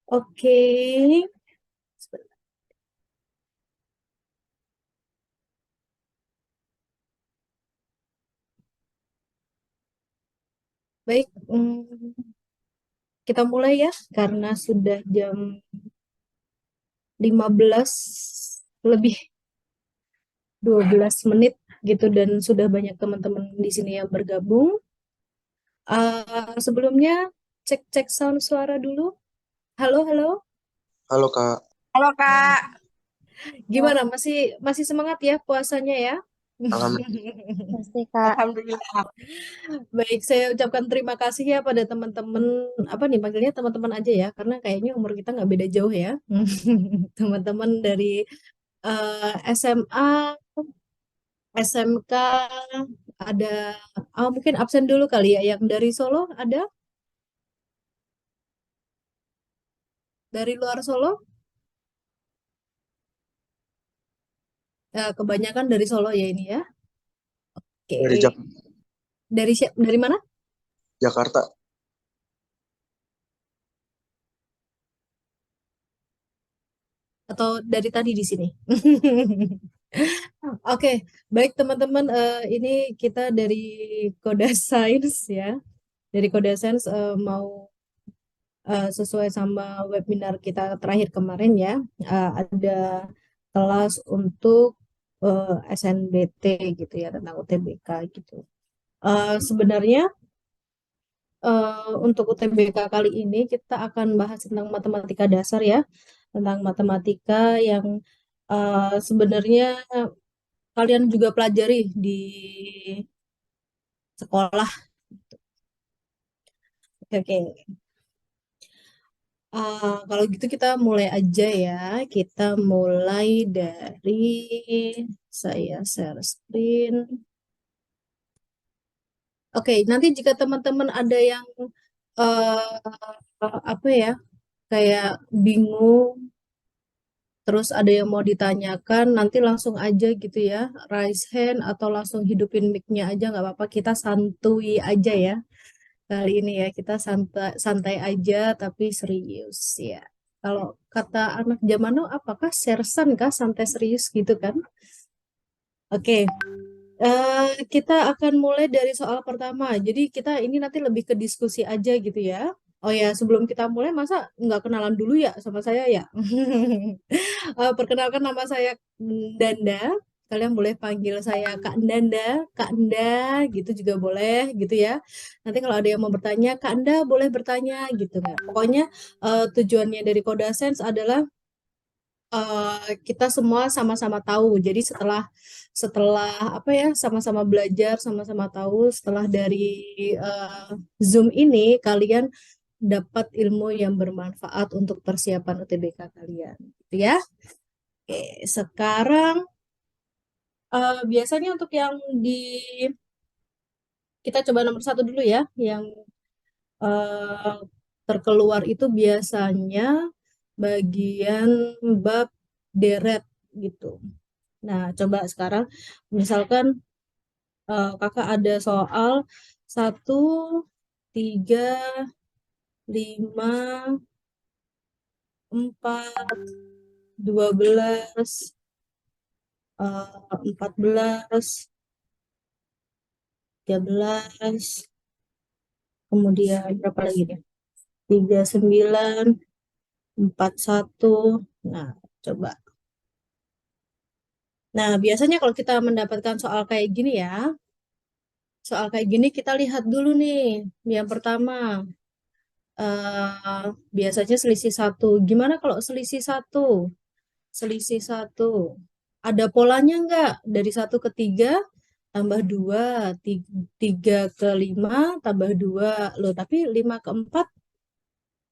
Oke. Baik, kita mulai ya, karena sudah jam 15 lebih 12 menit gitu, dan sudah banyak teman-teman di sini yang bergabung. Sebelumnya, cek-cek sound suara dulu. Halo, halo. Halo Kak, Halo Kak. Gimana? Masih masih semangat ya puasanya ya? Alhamdulillah. Pasti Kak. Alhamdulillah. Baik, saya ucapkan terima kasih ya pada teman-teman, apa nih panggilnya teman-teman aja ya, karena kayaknya umur kita nggak beda jauh ya. Teman-teman dari SMA, SMK, ada, mungkin absen dulu kali ya, yang dari Solo ada, dari luar Solo, kebanyakan dari Solo ya ini ya. Dari Oke, dari mana? Jakarta. Atau dari tadi di sini? Oke, baik teman-teman, ini kita dari Koda Science ya. Dari Koda Science, mau sesuai sama webinar kita terakhir kemarin ya, ada kelas untuk SNBT gitu ya, tentang UTBK gitu. Sebenarnya untuk UTBK kali ini kita akan bahas tentang matematika dasar ya, tentang matematika yang sebenarnya kalian juga pelajari di sekolah. Oke, oke. Kalau gitu kita mulai aja ya. Kita mulai dari saya share screen. Oke, nanti jika teman-teman ada yang apa ya, kayak bingung, terus ada yang mau ditanyakan, nanti langsung aja gitu ya, raise hand atau langsung hidupin mic-nya aja nggak apa-apa. Kita santuy aja ya. Kali ini ya kita santai santai aja tapi serius ya. Kalau kata anak zaman now apakah sersan kah santai serius gitu kan? Oke, kita akan mulai dari soal pertama. Jadi kita ini nanti lebih ke diskusi aja gitu ya. Oh ya, sebelum kita mulai masa nggak kenalan dulu ya sama saya ya? Perkenalkan, nama saya Danda. Kalian boleh panggil saya Kak Danda, Kak Enda gitu juga boleh gitu ya. Nanti kalau ada yang mau bertanya, Kak Enda boleh bertanya gitu kan. Pokoknya tujuannya dari Koda Sense adalah kita semua sama-sama tahu. Jadi setelah setelah apa ya, sama-sama belajar, sama-sama tahu, setelah dari eh, Zoom ini kalian dapat ilmu yang bermanfaat untuk persiapan UTBK kalian, gitu ya. Oke, sekarang biasanya untuk yang di kita coba nomor satu dulu ya, yang eh, terkeluar itu biasanya bagian bab deret gitu. Nah, coba sekarang misalkan kakak ada soal 1, 3, 5, 4, 12, 14, 13, kemudian berapa lagi nih? 39, 41. Nah, coba. Nah, biasanya kalau kita mendapatkan soal kayak gini ya, soal kayak gini kita lihat dulu nih. Yang pertama, eh biasanya selisih satu. Gimana kalau selisih satu? Selisih satu. Ada polanya nggak? Dari 1 ke 3 tambah 2, 3 ke 5 tambah 2. Loh, tapi 5 ke 4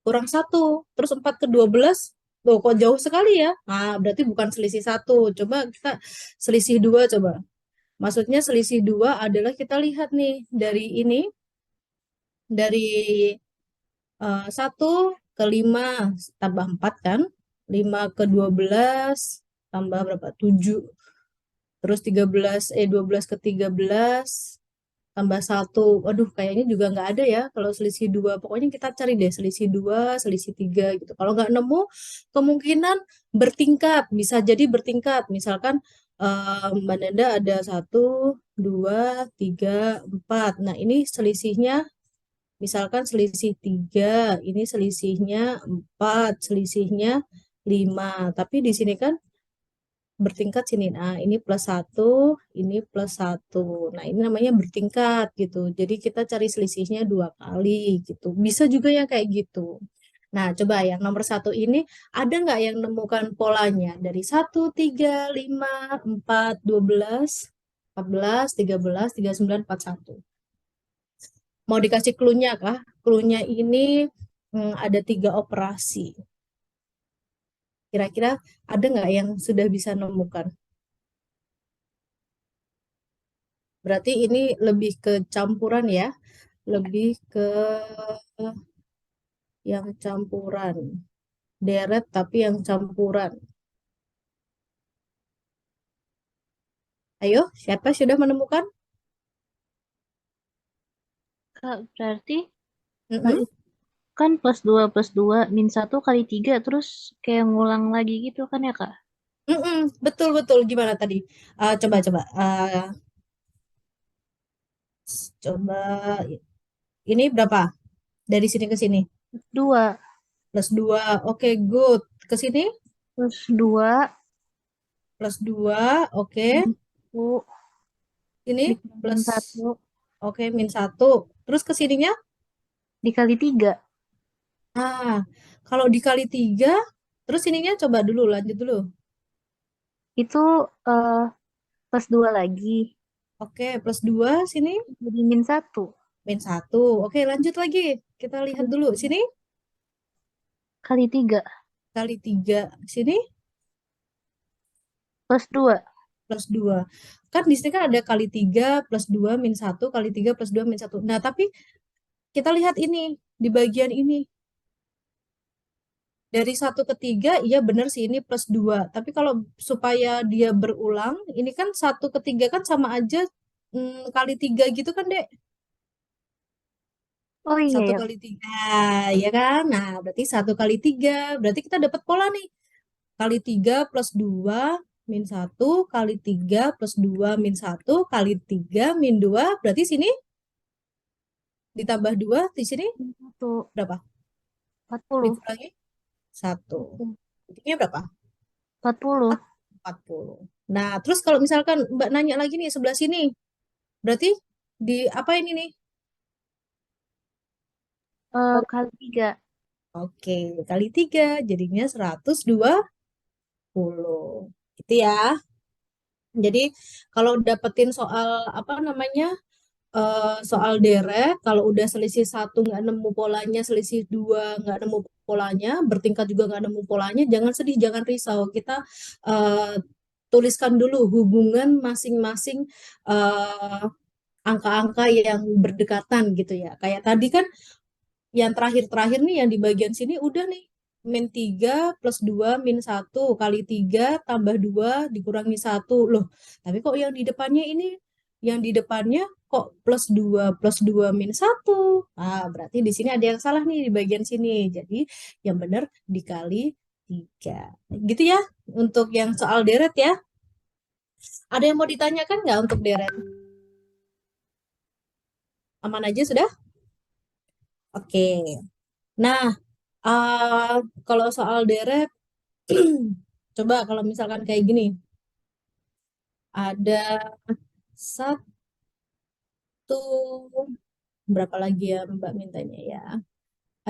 kurang 1. Terus 4 ke 12. Loh, kok jauh sekali ya? Nah, berarti bukan selisih satu. Coba kita selisih 2 coba. Maksudnya selisih 2 adalah kita lihat nih dari ini, dari 1 ke 5 tambah 4 kan, 5 ke 12 tambah berapa? 7. Terus 12 ke 13 tambah satu. Waduh, kayaknya juga nggak ada ya kalau selisih dua. Pokoknya kita cari deh selisih dua, selisih tiga gitu. Kalau nggak nemu, kemungkinan bertingkat. Bisa jadi bertingkat. Misalkan Mbak Nanda ada satu, dua, tiga, empat. Nah, ini selisihnya, misalkan selisih tiga, ini selisihnya empat, selisihnya lima. Tapi di sini kan bertingkat sini. Nah, ini plus satu, ini plus satu. Nah, ini namanya bertingkat gitu. Jadi kita cari selisihnya dua kali gitu. Bisa juga yang kayak gitu. Nah, coba yang nomor satu ini ada nggak yang nemukan polanya dari satu, tiga, lima, empat, 12, 14, 13, 39, 41. Mau dikasih clue-nya kah? Clue-nya ini ada tiga operasi. Kira-kira ada nggak yang sudah bisa nemukan? Berarti ini lebih ke campuran ya, lebih ke yang campuran. Deret tapi yang campuran. Ayo, siapa sudah menemukan? Kak, berarti Mm-mm. kan plus 2 min satu kali 3 terus kayak ngulang lagi gitu kan ya Kak? Mm-mm. Betul, betul. Gimana tadi? Coba. Coba. Ini berapa? Dari sini ke sini? Dua Plus 2. Oke, good. Ke sini? plus 2 Plus 2. Oke. min 1 Ini dikali min plus. 1 Oke, min satu. Terus ke sininya? dikali 3 Ah, kalau dikali 3, terus ininya coba dulu, lanjut dulu. itu eh, plus 2 lagi Oke, plus 2 sini, jadi min satu min satu. Oke, lanjut lagi. Kita lihat dulu. Sini, kali 3 kali 3. Sini, plus 2. plus 2. Kan di sini kan ada kali 3, plus 2, min satu, kali 3, plus 2, min satu. Nah, tapi kita lihat ini, di bagian ini. Dari satu ke 3, iya benar sih ini plus 2. Tapi kalau supaya dia berulang, ini kan satu ke 3 kan sama aja kali 3 gitu kan, Dek? Oh iya Satu ya. kali tiga, ya kan? Nah, berarti satu kali tiga. Berarti kita dapat pola nih. Kali tiga plus dua min satu, kali tiga plus dua min satu, kali tiga min dua. Berarti sini ditambah dua, di sini Min satu berapa? 40. Dikurangi satu. Buktinya berapa? 40. 40. Nah, terus kalau misalkan Mbak nanya lagi nih sebelah sini, berarti di apa ini nih? Kali 3. Oke, kali tiga, jadinya 120. Gitu ya. Jadi kalau dapetin soal apa namanya soal deret, kalau udah selisih satu nggak nemu polanya, selisih dua nggak nemu polanya, bertingkat juga nggak nemu polanya, jangan sedih, jangan risau. Kita eh, tuliskan dulu hubungan masing-masing eh, angka-angka yang berdekatan gitu ya. Kayak tadi kan yang terakhir-terakhir nih yang di bagian sini udah nih min 3 plus 2 min satu kali 3 tambah 2 dikurangi satu loh. Tapi kok yang di depannya ini yang di depannya kok plus 2 min satu. Ah, berarti di sini ada yang salah nih di bagian sini. Jadi yang benar dikali 3. Gitu ya untuk yang soal deret ya. Ada yang mau ditanyakan nggak untuk deret? Aman aja sudah? Oke. Nah, ah, kalau soal deret, coba kalau misalkan kayak gini, ada satu, berapa lagi ya Mbak mintanya ya?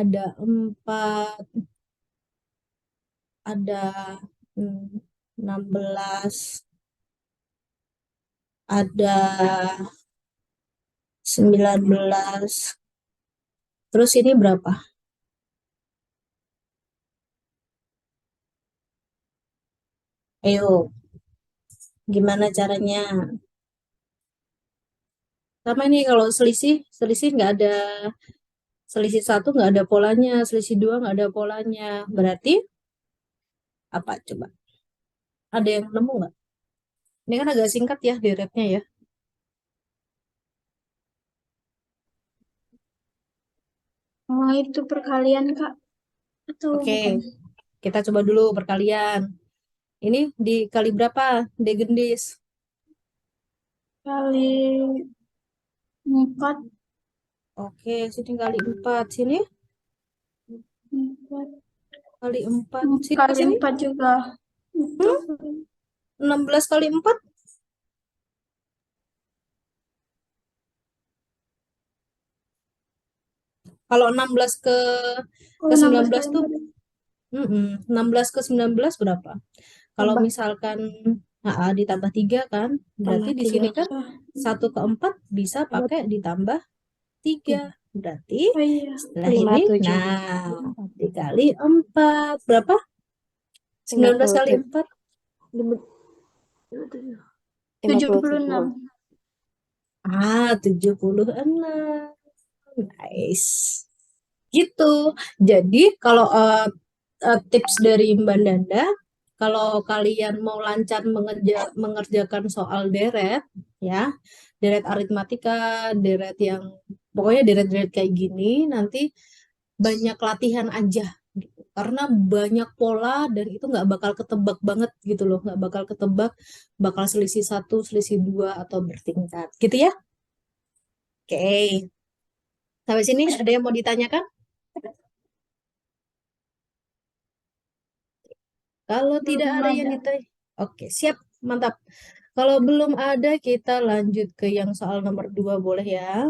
Ada empat, ada 16, ada 19, terus ini berapa? Ayo, gimana caranya? Sama nih kalau selisih, selisih nggak ada, selisih satu nggak ada polanya, selisih dua nggak ada polanya. Berarti apa coba? Ada yang nemu nggak? Ini kan agak singkat ya deretnya ya. Yang itu perkalian, Kak? Atau Oke, bukan? kita coba dulu perkalian. Ini dikali berapa, Degendis? Kali 4. Oke, sini kali 4. Sini 4. kali 4. Sini, Kali sini. 4 juga. Itu. 16 kali 4. Kalau 16 ke 16 19 kali tuh 4. 16 ke 19 berapa? Kalau Tambah. misalkan ditambah 3 kan, berarti Tambah di 3. sini kan 1 ke 4 bisa pakai ditambah 3. Berarti Oh iya. setelah ini, 57. nah, dikali 4. Berapa? 19 kali 57. 4. 76. 76. Nice. Gitu. Jadi kalau tips dari Mbak Nanda, kalau kalian mau lancar mengerjakan soal deret, ya, deret aritmatika, deret yang pokoknya deret-deret kayak gini, nanti banyak latihan aja. Gitu. Karena banyak pola dan itu nggak bakal ketebak banget gitu loh, nggak bakal ketebak, bakal selisih 1, selisih 2 atau bertingkat, gitu ya. Oke, sampai sini ada yang mau ditanyakan? Kalau tidak Belum ada yang ada. ditanya, oke, siap, mantap. Kalau belum ada, kita lanjut ke yang soal nomor 2 boleh ya?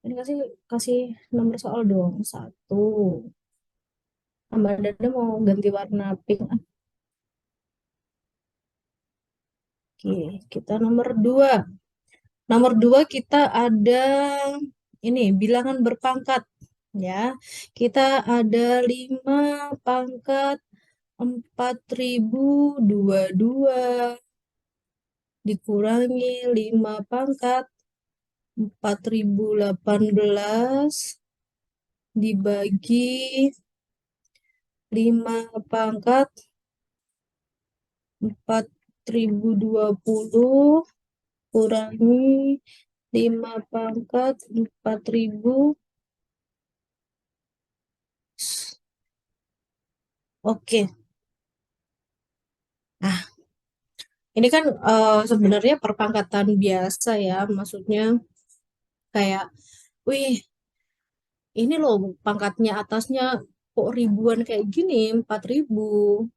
Ini kasih kasih nomor soal dong. Satu. Mbak Dada mau ganti warna pink. Oke, kita nomor 2. Nomor 2 kita ada ini bilangan berpangkat ya. Kita ada 5 pangkat 4022 dikurangi 5 pangkat 4018 dibagi 5 pangkat 4020 kurangi 5 pangkat 4000. Oke. Nah, ini kan sebenarnya perpangkatan biasa ya. Maksudnya kayak, wih, ini loh pangkatnya atasnya kok ribuan kayak gini, 4000.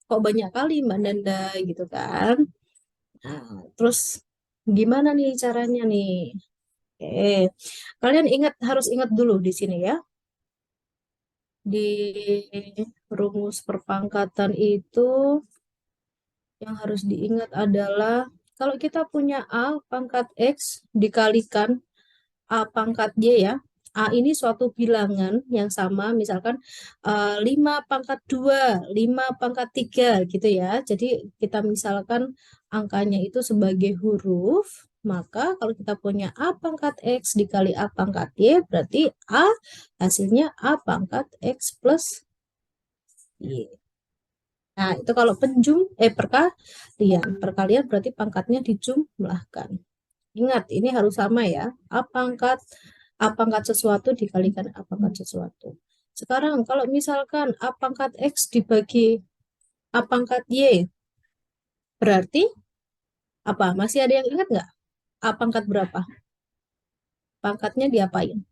Kok banyak kali Mbak Nanda gitu kan. Nah, terus gimana nih caranya nih? Oke, kalian harus ingat dulu di sini ya. Di rumus perpangkatan itu yang harus diingat adalah kalau kita punya A pangkat X dikalikan A pangkat Y ya. A ini suatu bilangan yang sama, misalkan 5 pangkat 2, 5 pangkat 3 gitu ya. Jadi kita misalkan angkanya itu sebagai huruf, maka kalau kita punya A pangkat X dikali A pangkat Y, berarti A hasilnya A pangkat X plus Y. Nah, itu kalau perkalian berarti pangkatnya dijumlahkan. Ingat, ini harus sama ya. A pangkat sesuatu dikalikan A pangkat sesuatu. Sekarang kalau misalkan A pangkat X dibagi A pangkat Y, berarti apa? Masih ada yang ingat nggak? A pangkat berapa? Pangkatnya diapain?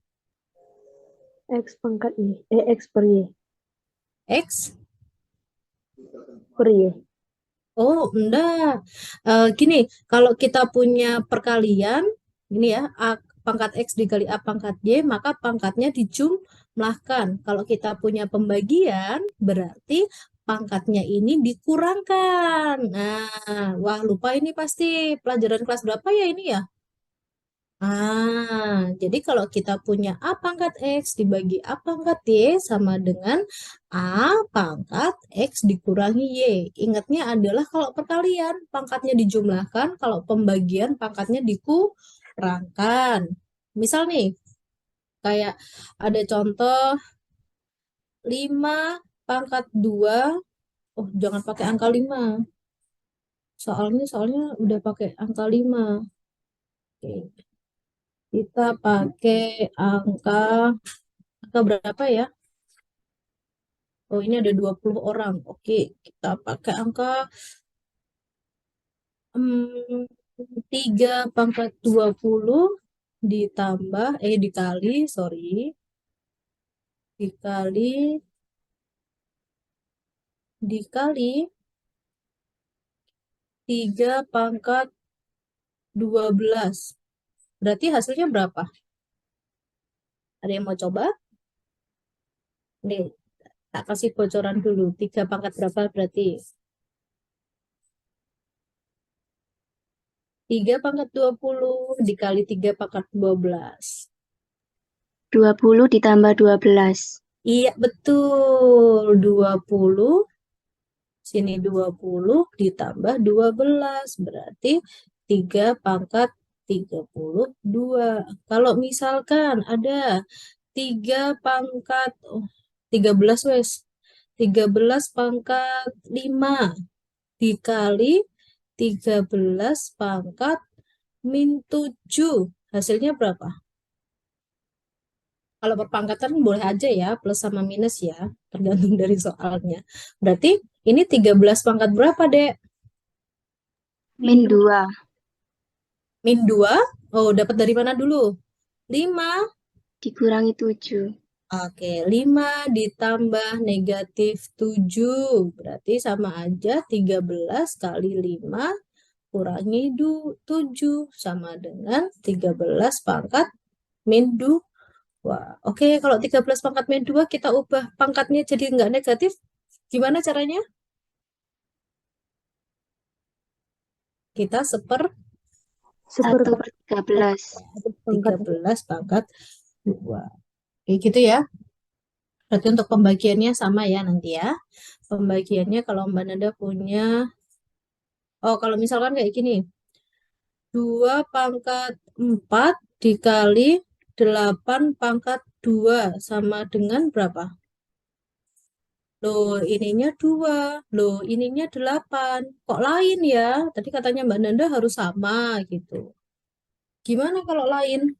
X pangkat Y. X per Y. X? Per Y. Oh, enggak. Gini, kalau kita punya perkalian, ini ya, A pangkat X dikali A pangkat Y, maka pangkatnya dijumlahkan. Kalau kita punya pembagian, berarti pangkatnya ini dikurangkan. Nah, wah lupa ini pasti pelajaran kelas berapa ya ini ya? Jadi kalau kita punya A pangkat X dibagi A pangkat Y sama dengan A pangkat X dikurangi Y. Ingatnya adalah kalau perkalian pangkatnya dijumlahkan, kalau pembagian pangkatnya dikurangkan. Misal nih, kayak ada contoh 5 pangkat 2. Oh, jangan pakai angka 5. Soalnya udah pakai angka 5. Oke. Kita pakai angka angka berapa ya? Oh, ini ada 20 orang. Oke, kita pakai angka 3 pangkat 20 ditambah, dikali, sorry. Dikali 3 pangkat 12. Berarti hasilnya berapa? Ada yang mau coba? Nih, tak kasih bocoran dulu. 3 pangkat berapa berarti? 3 pangkat 20 dikali 3 pangkat 12. 20 ditambah 12. Iya, betul. 20, sini 20 ditambah 12. Berarti 3 pangkat 32. Kalau misalkan ada 3 pangkat, 13 wes. 13 pangkat 5 dikali 13 pangkat min 7. Hasilnya berapa? Kalau perpangkatan boleh aja ya, plus sama minus ya, tergantung dari soalnya. Berarti ini 13 pangkat berapa, Dek? Min 2. Min 2? Oh, dapat dari mana dulu? 5. Dikurangi 7. Oke, 5 ditambah negatif 7. Berarti sama aja 13 kali 5 kurangi 7. Sama dengan 13 pangkat min 2. Wah, oke, kalau 13 pangkat min 2 kita ubah pangkatnya jadi nggak negatif. Gimana caranya? Kita 1 per 13. 13 pangkat 2. Kayak gitu ya. Berarti untuk pembagiannya sama ya nanti ya. Pembagiannya kalau Mbak Nanda punya, oh kalau misalkan kayak gini, 2 pangkat 4 dikali 8 pangkat 2 sama dengan berapa? Loh, ininya 2. Loh, ininya 8. Kok lain ya? Tadi katanya Mbak Nanda harus sama gitu. Gimana kalau lain?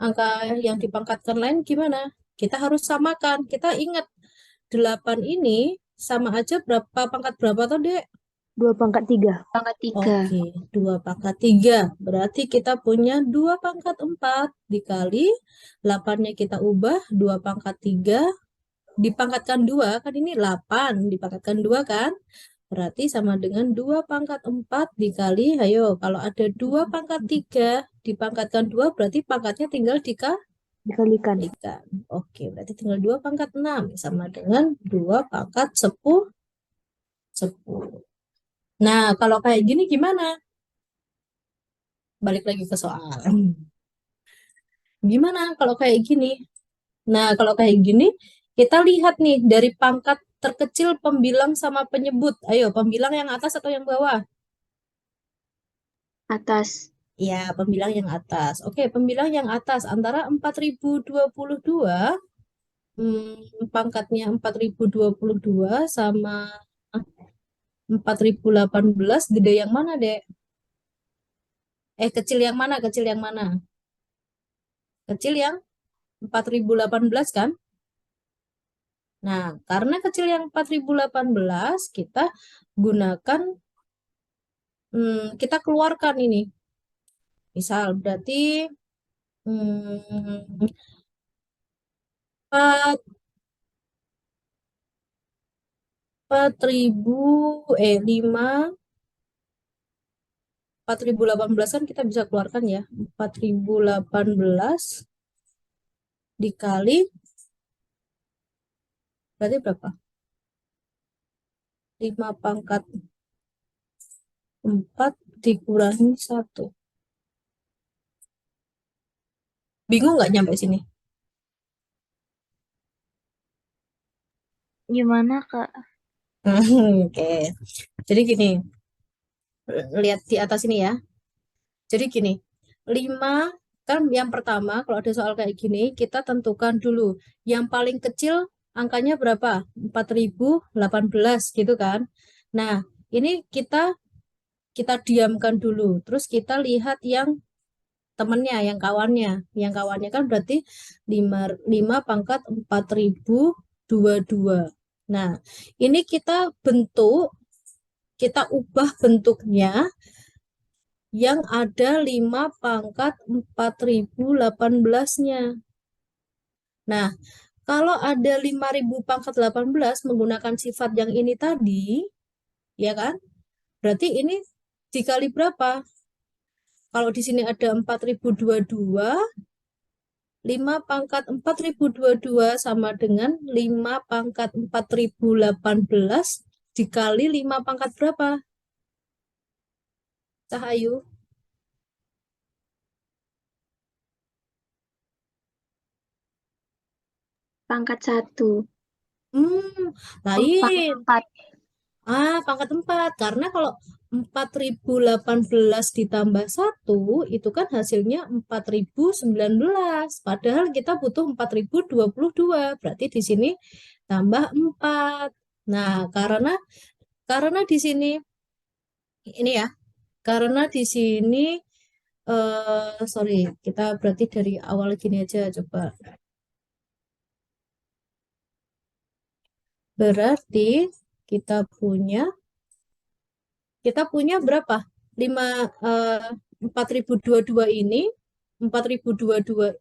Angka yang dipangkatkan lain gimana? Kita harus samakan. Kita ingat 8 ini sama aja berapa pangkat berapa toh, Dek? 2 pangkat 3. Pangkat 3. Oke, 2 pangkat 3. Berarti kita punya 2 pangkat 4 dikali 8-nya kita ubah 2 pangkat 3 dipangkatkan 2 kan ini 8 dipangkatkan 2 kan? Berarti sama dengan 2 pangkat 4 dikali, ayo kalau ada 2 pangkat 3 dipangkatkan 2 berarti pangkatnya tinggal Dikalikan. dikalikan. Oke, berarti tinggal 2 pangkat 6 sama dengan 2 pangkat 10. Nah, kalau kayak gini gimana? Balik lagi ke soal. Gimana kalau kayak gini? Nah, kalau kayak gini, kita lihat nih dari pangkat terkecil pembilang sama penyebut. Ayo, pembilang yang atas atau yang bawah? Atas. Ya, pembilang yang atas. Oke, pembilang yang atas antara 4022, pangkatnya 4022 sama 4018, gede yang mana, Dek? Kecil yang mana? Kecil yang mana? Kecil yang 4018 kan? Nah, karena kecil yang 4018, kita gunakan, kita keluarkan ini. Misal, berarti 4018 kan kita bisa keluarkan ya. 4018 dikali, berarti berapa? 5 pangkat 4 dikurangi 1. Bingung nggak nyampe sini? Gimana, Kak? Oke. Jadi gini, lihat di atas ini ya. Jadi gini, 5 kan yang pertama kalau ada soal kayak gini, kita tentukan dulu. Yang paling kecil angkanya berapa? 4018 gitu kan. Nah, ini kita diamkan dulu. Terus kita lihat yang temennya, yang kawannya. Yang kawannya kan berarti 5 pangkat 4022. Nah, ini kita ubah bentuknya yang ada 5 pangkat 4018-nya. Nah, kalau ada 5.000 pangkat 18 menggunakan sifat yang ini tadi, ya kan? Berarti ini dikali berapa? Kalau di sini ada 4022, 5 pangkat 4022 sama dengan 5 pangkat 4018 dikali 5 pangkat berapa? Cahayu. Pangkat 1. Lain. Pangkat 4. Pangkat 4. Karena kalau 4018 ditambah 1, itu kan hasilnya 4019. Padahal kita butuh 4022. Berarti di sini tambah 4. Nah, karena di sini, ini ya, karena di sini, sorry, kita berarti dari awal gini aja, coba. Berarti kita punya berapa? 4022 ini 4022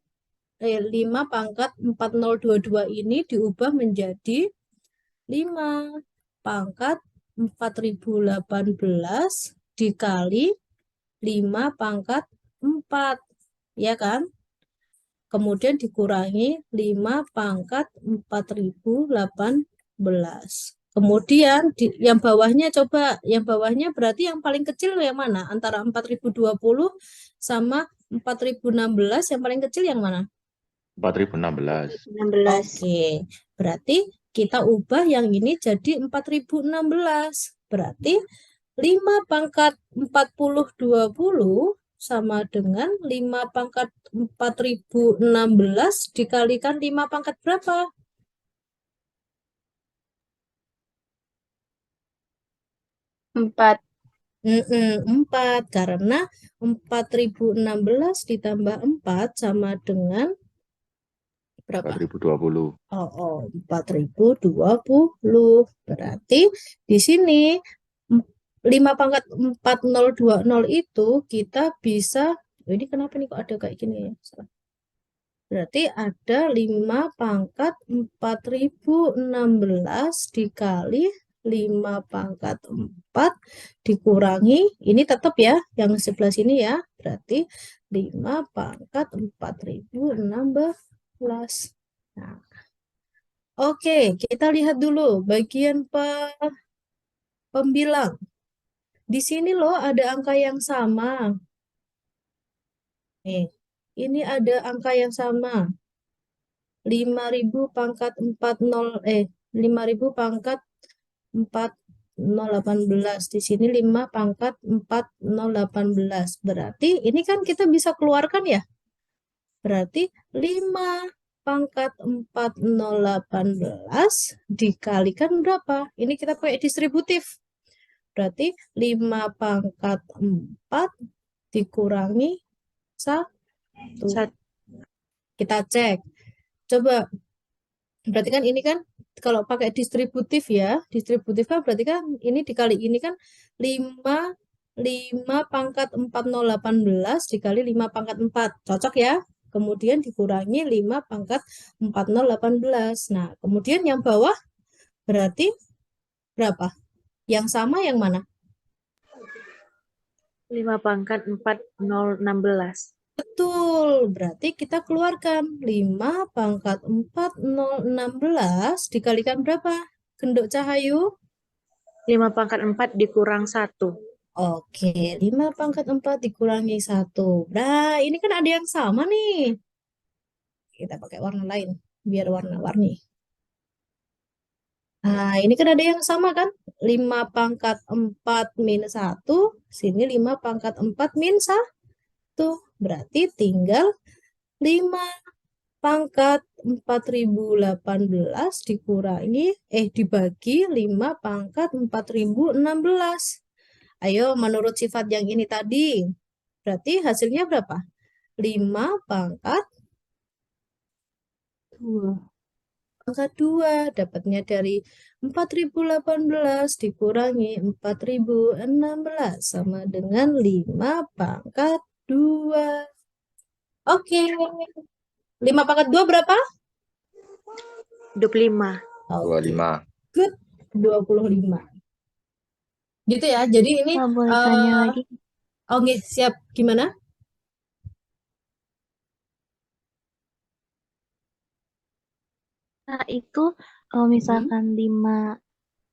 5 pangkat 4022 ini diubah menjadi 5 pangkat 4018 dikali 5 pangkat 4, ya kan? Kemudian dikurangi 5 pangkat 4018. Kemudian yang bawahnya coba, yang bawahnya berarti yang paling kecil yang mana? Antara 4020 sama 4016, yang paling kecil yang mana? 4016. 16. Oke, berarti kita ubah yang ini jadi 4016. Berarti 5 pangkat 4020 sama dengan 5 pangkat 4016 dikalikan 5 pangkat berapa? 4. 4, karena 4016 ditambah 4 sama dengan berapa? 4020. 4020. Berarti di sini 5 pangkat 4020 itu kita bisa, ini kenapa nih kok ada kayak gini ya? Berarti ada 5 pangkat 4016 dikali 5 pangkat 4 dikurangi, ini tetap ya, yang sebelah sini ya, berarti 5 pangkat 4016. Nah, oke, kita lihat dulu bagian pembilang. Di sini loh ada angka yang sama. Ini ada angka yang sama. 5.000 pangkat 5.000 pangkat 4018. Di sini 5 pangkat 4018. Berarti ini kan kita bisa keluarkan ya. Berarti 5 pangkat 4018 dikalikan berapa? Ini kita pakai distributif. Berarti 5 pangkat 4 dikurangi 1. Kita cek. Coba. Berarti kan ini kan kalau pakai distributif ya. Distributif kan berarti kan ini dikali ini kan 5 pangkat 4018 dikali 5 pangkat 4. Cocok ya? Kemudian dikurangi 5 pangkat 4018. Nah, kemudian yang bawah berarti berapa? Yang sama yang mana? 5 pangkat 4016. Betul, berarti kita keluarkan 5 pangkat 4016 dikalikan berapa? Genduk Cahayu? 5 pangkat 4 dikurang 1. Oke, 5 pangkat 4 dikurangi 1. Nah, ini kan ada yang sama nih. Kita pakai warna lain, biar warna-warni. Nah, ini kan ada yang sama kan? 5 pangkat 4 minus 1. Sini 5 pangkat 4 minus 1. Berarti tinggal 5 pangkat 4018 dibagi 5 pangkat 4016. Ayo, menurut sifat yang ini tadi, berarti hasilnya berapa? 5 pangkat 2. pangkat 2. Dapatnya dari 4018 dikurangi 4016 sama dengan 5 pangkat 2. Oke. 5 pangkat 2 berapa? 25. Oke. 25. Good. 25. Gitu ya. Jadi ini Kak, boleh tanya lagi? oke, siap. Gimana? Kak, itu kalau misalkan 5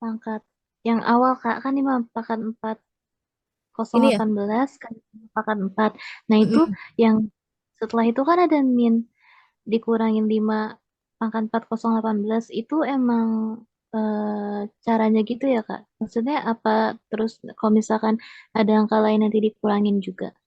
pangkat yang awal Kak, kan 5 pangkat 4 Ini ya. 018 kan 5 pangkat 4. Nah, itu Mm-mm. yang setelah itu kan ada min dikurangin 5 pangkat 4 018 itu emang caranya gitu ya Kak? Maksudnya apa terus kalau misalkan ada angka lain nanti dikurangin juga?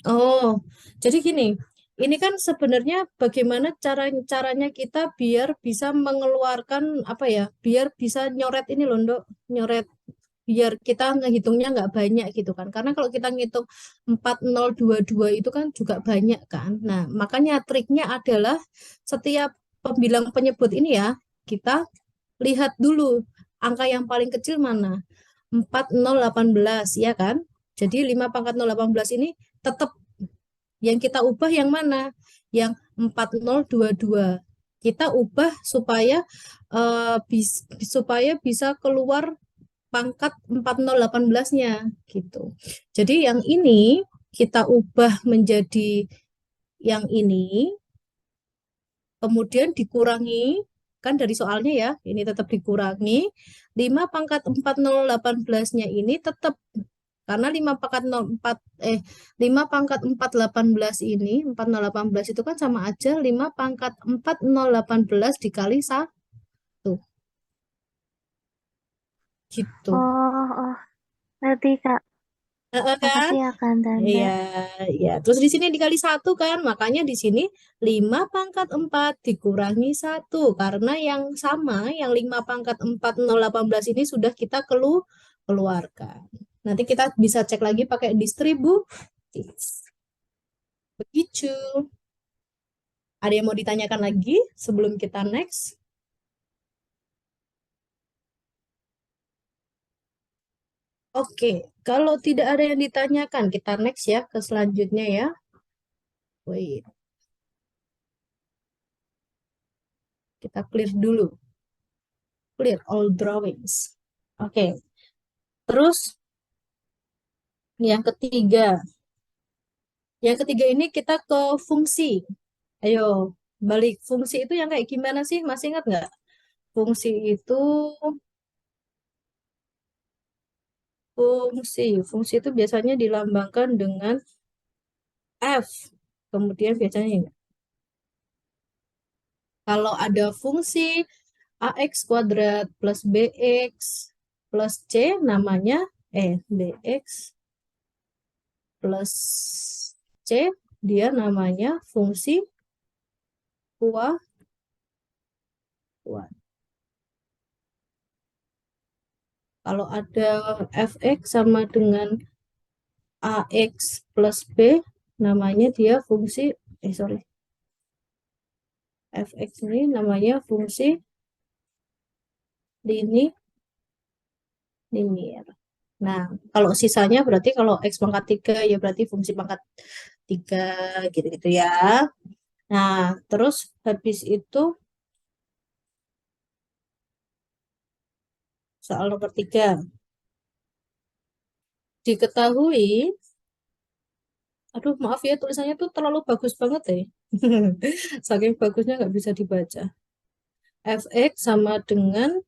Oh, jadi gini, ini kan sebenarnya bagaimana caranya kita biar bisa mengeluarkan apa ya, biar bisa nyoret ini loh, Ndok, nyoret biar kita ngehitungnya nggak banyak gitu kan. Karena kalau kita ngitung 4022 itu kan juga banyak kan. Nah, makanya triknya adalah setiap pembilang penyebut ini ya, kita lihat dulu angka yang paling kecil mana. 4018 ya kan? Jadi 5 pangkat 018 ini tetap yang kita ubah yang mana? Yang 4022. Kita ubah supaya supaya bisa keluar pangkat 4018-nya gitu. Jadi yang ini kita ubah menjadi yang ini, kemudian dikurangi kan dari soalnya ya, ini tetap dikurangi 5 pangkat 4018-nya ini tetap karena 5 pangkat 04 5 pangkat 418 ini 4018 itu kan sama aja 5 pangkat 4018 dikali 1 gitu. Oh, oh, ngerti Kak. Kan? Makasih ya Kak Tante. Iya, ya. Terus di sini dikali 1 kan, makanya di sini 5 pangkat 4 dikurangi 1 karena yang sama, yang 5 pangkat 4018 ini sudah kita keluarkan. Nanti kita bisa cek lagi pakai distributif. Begitu. Ada yang mau ditanyakan lagi sebelum kita next? Oke, kalau tidak ada yang ditanyakan, kita next ya ke selanjutnya ya. Wait, kita clear dulu. Clear all drawings. Oke, terus yang ketiga. Yang ketiga ini kita ke fungsi. Ayo, balik fungsi itu yang kayak gimana sih? Masih ingat nggak? Fungsi itu, fungsi itu biasanya dilambangkan dengan F. Kemudian biasanya ini. Kalau ada fungsi AX kuadrat plus BX plus C namanya, BX plus C, dia namanya fungsi kuadrat. Kalau ada fx sama dengan ax plus b, namanya dia fungsi, sorry, fx ini namanya fungsi linier. Nah, kalau sisanya berarti kalau x pangkat 3 ya berarti fungsi pangkat 3 gitu-gitu ya. Nah, terus habis itu soal nomor 3. Diketahui, aduh maaf ya tulisannya tuh terlalu bagus banget ya. Saking bagusnya nggak bisa dibaca. Fx sama dengan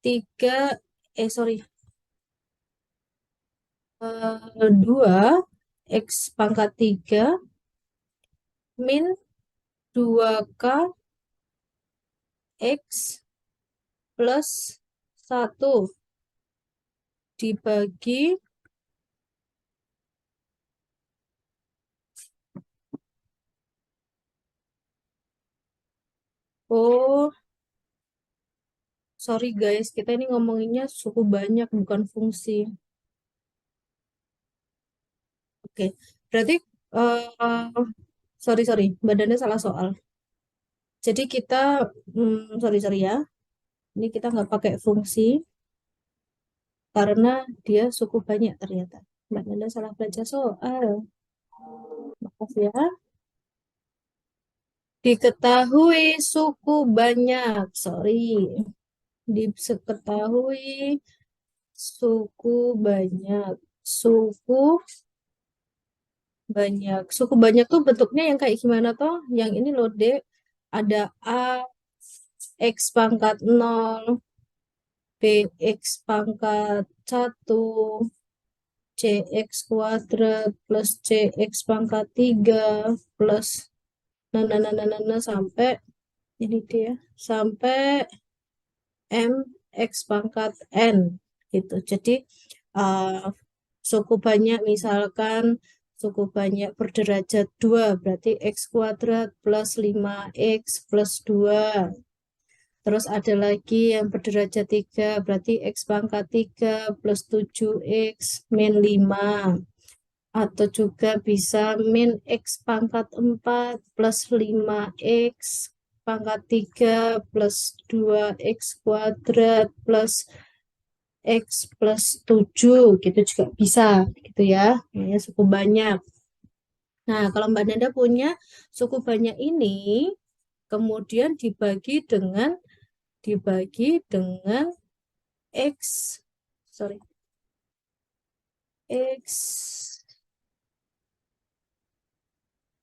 3, sorry, 2 X pangkat 3 min 2K X plus 1 dibagi oh sorry guys, kita ini ngomonginnya suku banyak bukan fungsi. Oke, berarti eh sorry, Mbak Danda salah soal. Jadi kita, sorry ya, ini kita nggak pakai fungsi karena dia suku banyak ternyata. Mbak Danda salah baca soal. Maaf ya. Diketahui suku banyak, sorry. Diketahui suku banyak. Suku banyak tuh bentuknya yang kayak gimana toh? Yang ini loh, Dek. Ada A, X pangkat 0, BX pangkat 1, CX kuadrat plus CX pangkat 3 plus sampai ini dia sampai MX pangkat N gitu. Jadi uh, suku banyak misalkan suku banyak berderajat 2 berarti X kuadrat plus 5X plus 2. Terus ada lagi yang berderajat 3 berarti X pangkat 3 plus 7X min 5. Atau juga bisa min X pangkat 4 plus 5X pangkat 3 plus 2X kuadrat plus X plus 7 gitu juga bisa gitu ya. Namanya suku banyak. Nah, kalau Mbak Nanda punya suku banyak ini kemudian dibagi dengan X, sorry, X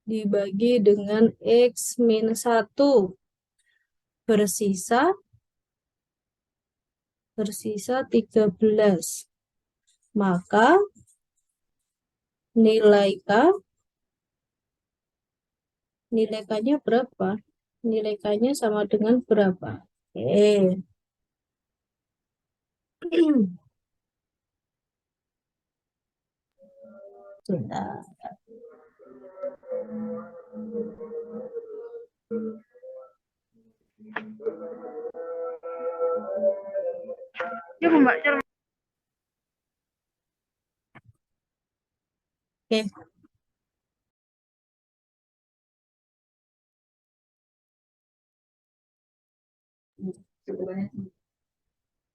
dibagi dengan X min 1 bersisa 13. Maka nilai K-nya berapa? Nilai K-nya sama dengan berapa? Oke. Sebentar. Oke.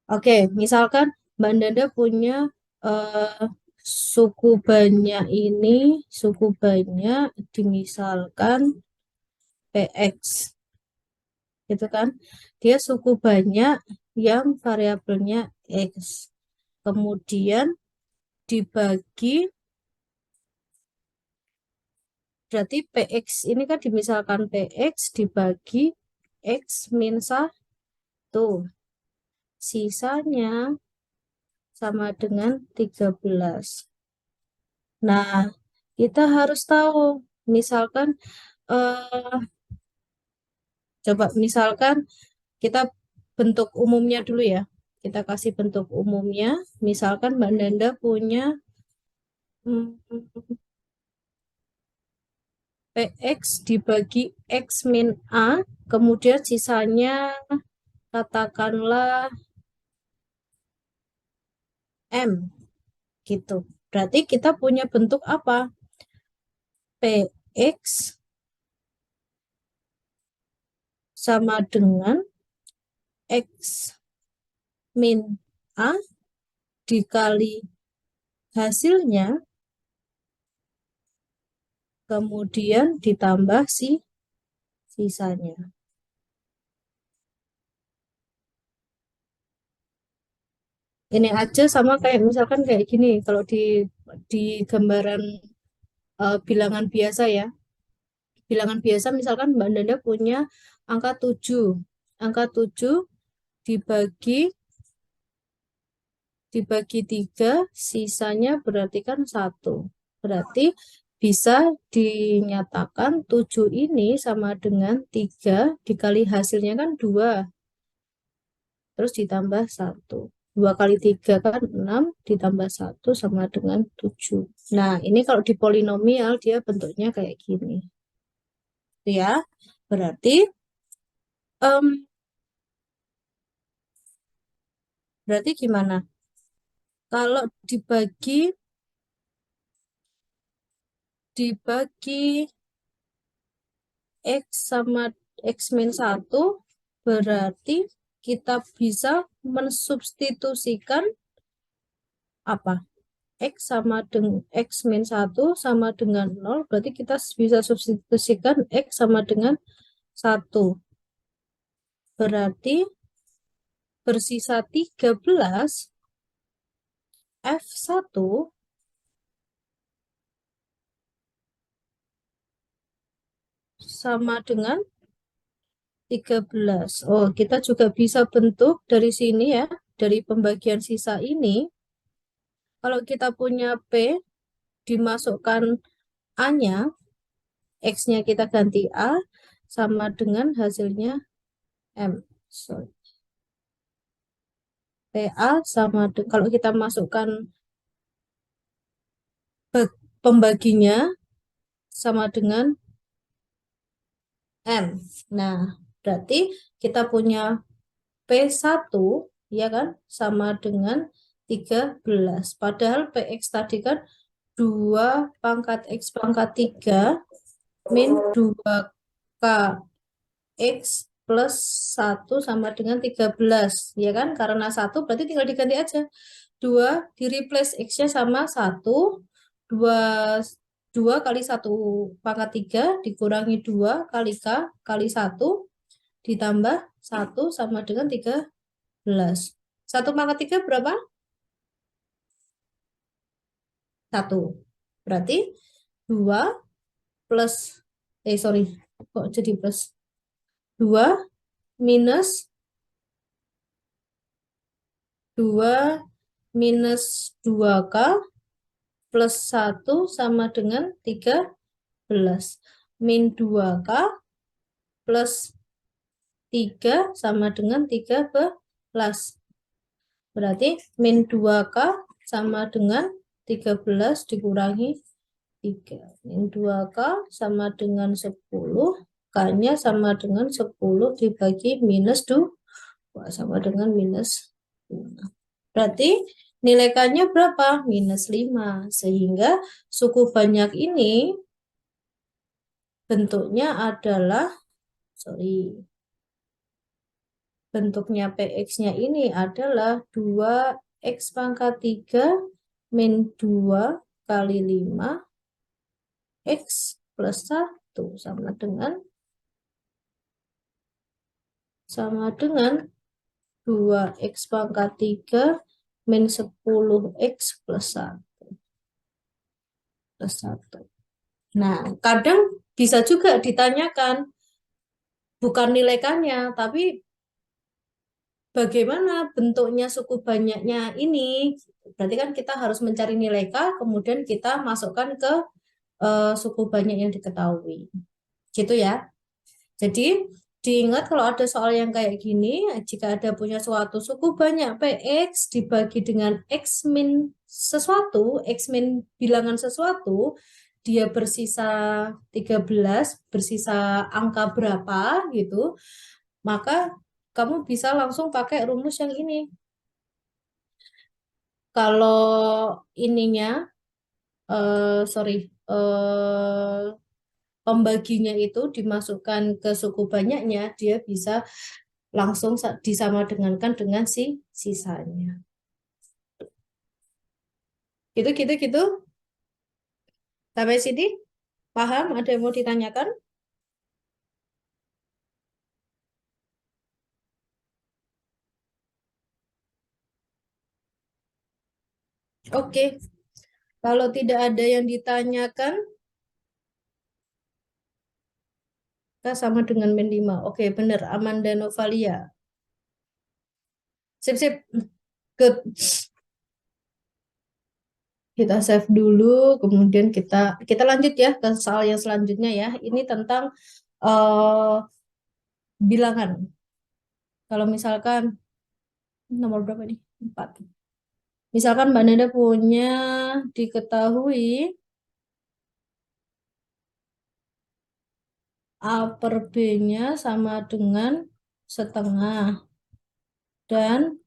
Oke, misalkan Mbak Nanda punya eh, suku banyak ini, suku banyak dimisalkan PX, gitu kan? Dia suku banyak yang variabelnya X. Kemudian dibagi, berarti PX ini kan dimisalkan PX dibagi X min 1. Sisanya sama dengan 13. Nah, kita harus tahu, misalkan, coba misalkan kita bentuk umumnya dulu ya. Kita kasih bentuk umumnya. Misalkan Mbak Nanda punya PX dibagi X min A, kemudian sisanya katakanlah M, gitu. Berarti kita punya bentuk apa? PX sama dengan X min A dikali hasilnya, kemudian ditambah sisanya. Ini aja sama kayak misalkan kayak gini, kalau di gambaran bilangan biasa ya. Bilangan biasa misalkan Mbak Nanda punya angka 7. Angka 7 dibagi 3, sisanya berarti kan 1. Berarti bisa dinyatakan 7 ini sama dengan 3 dikali hasilnya kan 2. Terus ditambah 1. 2 kali 3 kan 6, ditambah 1 sama dengan 7. Nah, ini kalau di polinomial dia bentuknya kayak gini. Ya, berarti gimana? Kalau dibagi dibagi X sama X min 1, berarti kita bisa mensubstitusikan apa? X sama dengan X min 1 sama dengan 0, berarti kita bisa substitusikan X sama dengan 1. Berarti bersisa 13, F1 sama dengan 13. Oh, kita juga bisa bentuk dari sini ya, dari pembagian sisa ini. Kalau kita punya P, dimasukkan A-nya, X-nya kita ganti A, sama dengan hasilnya M. Sorry. PA sama kalau kita masukkan pembaginya sama dengan M. Nah, berarti kita punya P1 ya kan sama dengan 13. Padahal PX tadi kan 2 pangkat X pangkat 3 min 2K X plus 1 sama dengan 13. Ya kan? Karena 1 berarti tinggal diganti aja. 2 di replace X-nya sama 1. 2 kali 1 pangkat 3 dikurangi 2 kali K kali 1 ditambah 1 sama dengan 13. 1 pangkat 3 berapa? 1. Berarti 2 plus, sorry, kok jadi plus? 2 minus 2 minus 2K plus 1 sama dengan 13. Min 2K plus 3 sama dengan 13. Berarti min 2K sama dengan 13 dikurangi 3. Min 2K sama dengan 10. K-nya sama dengan 10 dibagi minus 2 sama dengan minus 5. Berarti nilai K-nya berapa? Minus 5. Sehingga suku banyak ini bentuknya adalah, bentuknya PX-nya ini adalah 2X pangkat 3 min 2 kali 5 X plus 1 sama dengan 2X pangkat 3 min 10X plus 1. Nah, kadang bisa juga ditanyakan, bukan nilai K-nya, tapi bagaimana bentuknya suku banyaknya ini. Berarti kan kita harus mencari nilai K, kemudian kita masukkan ke suku banyak yang diketahui. Gitu ya. Jadi, diingat kalau ada soal yang kayak gini, jika ada punya suatu suku banyak PX dibagi dengan X min sesuatu, X min bilangan sesuatu, dia bersisa 13, bersisa angka berapa gitu, maka kamu bisa langsung pakai rumus yang ini. Kalau ininya, pembaginya itu dimasukkan ke suku banyaknya, dia bisa langsung disamadengankan dengan si sisanya. Gitu. Sampai sini paham? Ada yang mau ditanyakan? Oke. Kalau tidak ada yang ditanyakan, kita sama dengan min 5. Oke, benar. Amanda Novalia. Sip. Good. Kita save dulu, kemudian kita lanjut ya ke soal yang selanjutnya ya. Ini tentang bilangan. Kalau misalkan nomor berapa nih? 4. Misalkan Mbak Nanda punya diketahui A per B-nya sama dengan setengah dan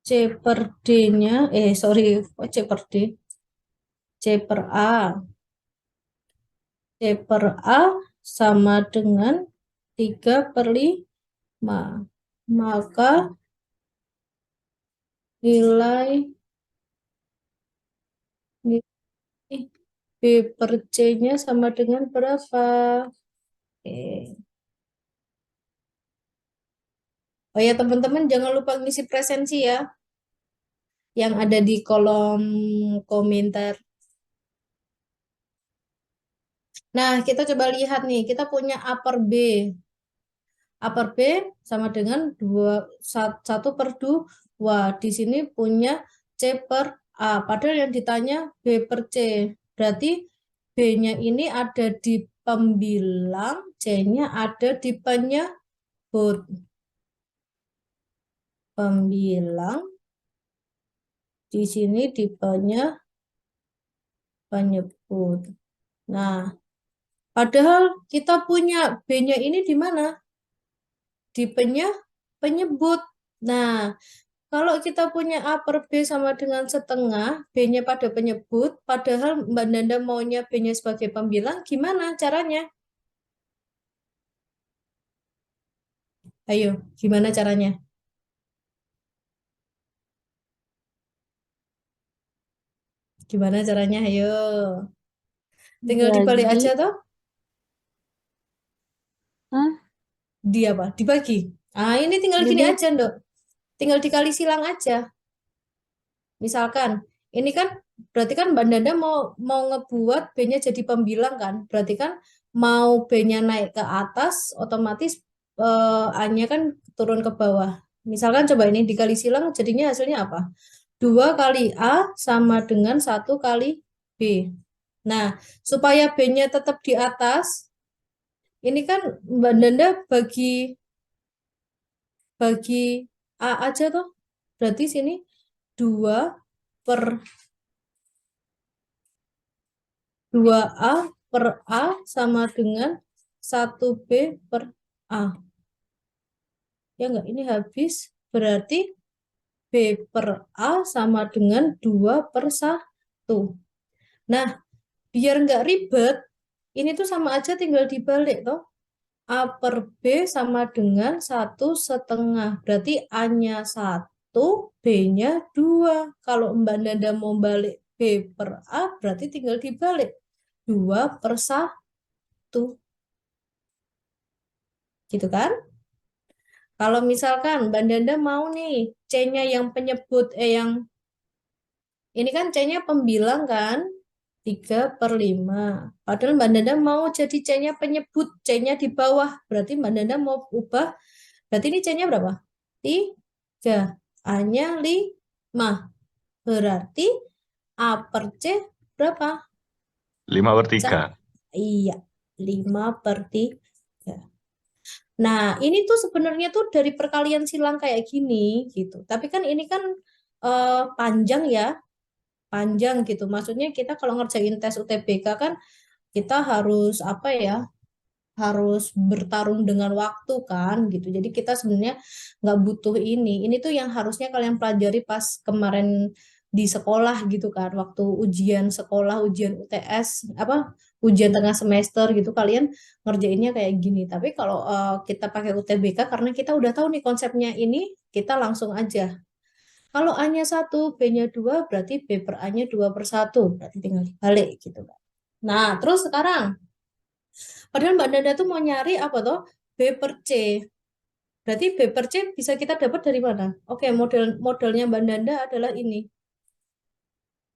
C per D-nya, C per D, per A. C per A sama dengan 3/5. Maka nilai B per C-nya sama dengan berapa? Oke. Oh ya teman-teman jangan lupa ngisi presensi ya. Yang ada di kolom komentar. Nah, kita coba lihat nih. Kita punya A per B. A per B sama dengan 1/2. Di sini punya C per A. Padahal yang ditanya B per C. Berarti B-nya ini ada di pembilang, C-nya ada di penyebut. Pembilang, di sini di penyebut. Nah, padahal kita punya B-nya ini di mana? Di penyebut. Nah, kalau kita punya A per B sama dengan setengah, B-nya pada penyebut, padahal Mbak Nanda maunya B-nya sebagai pembilang, gimana caranya? Ayo, gimana caranya? Gimana caranya? Ayo. Tinggal dibalik Bagi. aja toh. Hah? Di apa? Dibagi. Ah, ini tinggal gini Jadi, aja, Ndok. Tinggal dikali silang aja. Misalkan, ini kan berarti kan Mbak Nanda mau ngebuat B-nya jadi pembilang kan? Berarti kan mau B-nya naik ke atas, otomatis A-nya kan turun ke bawah. Misalkan coba ini dikali silang, jadinya hasilnya apa? 2 kali A sama dengan 1 kali B. Nah, supaya B-nya tetap di atas, ini kan Mbak Nanda bagi A aja toh. Berarti sini 2 per 2A per A sama dengan 1B per A. Ya enggak, ini habis. Berarti B per A sama dengan 2 per 1. Nah, biar enggak ribet, ini tuh sama aja tinggal dibalik toh. A per B sama dengan 1/2. Berarti A-nya 1, B-nya 2. Kalau Mbak Nanda mau balik B per A, berarti tinggal dibalik. 2 per 1. Gitu kan? Kalau misalkan Mbak Nanda mau nih, C-nya yang penyebut, yang ini kan C-nya pembilang kan? 3/5. Padahal Mbak Nanda mau jadi C-nya penyebut, C-nya di bawah. Berarti Mbak Nanda mau ubah, berarti ini C-nya berapa? 3. A-nya 5. Berarti A per C berapa? 5/3. Iya, 5/3. Nah, ini tuh sebenarnya tuh dari perkalian silang kayak gini gitu. Tapi kan ini kan panjang ya, panjang gitu. Maksudnya kita kalau ngerjain tes UTBK kan kita harus apa ya? Harus bertarung dengan waktu kan gitu. Jadi kita sebenarnya nggak butuh ini. Ini tuh yang harusnya kalian pelajari pas kemarin di sekolah gitu kan. Waktu ujian sekolah, ujian UTS, apa ujian tengah semester gitu kalian ngerjainnya kayak gini. Tapi kalau kita pakai UTBK karena kita udah tahu nih konsepnya ini, kita langsung aja. Kalau A-nya 1, B-nya 2, berarti B per A-nya 2/1. Berarti tinggal dibalik gitu kan. Nah, terus sekarang padahal Mbak Nanda tuh mau nyari apa toh? B per C. Berarti B per C bisa kita dapat dari mana? Oke, modelnya Mbak Nanda adalah ini.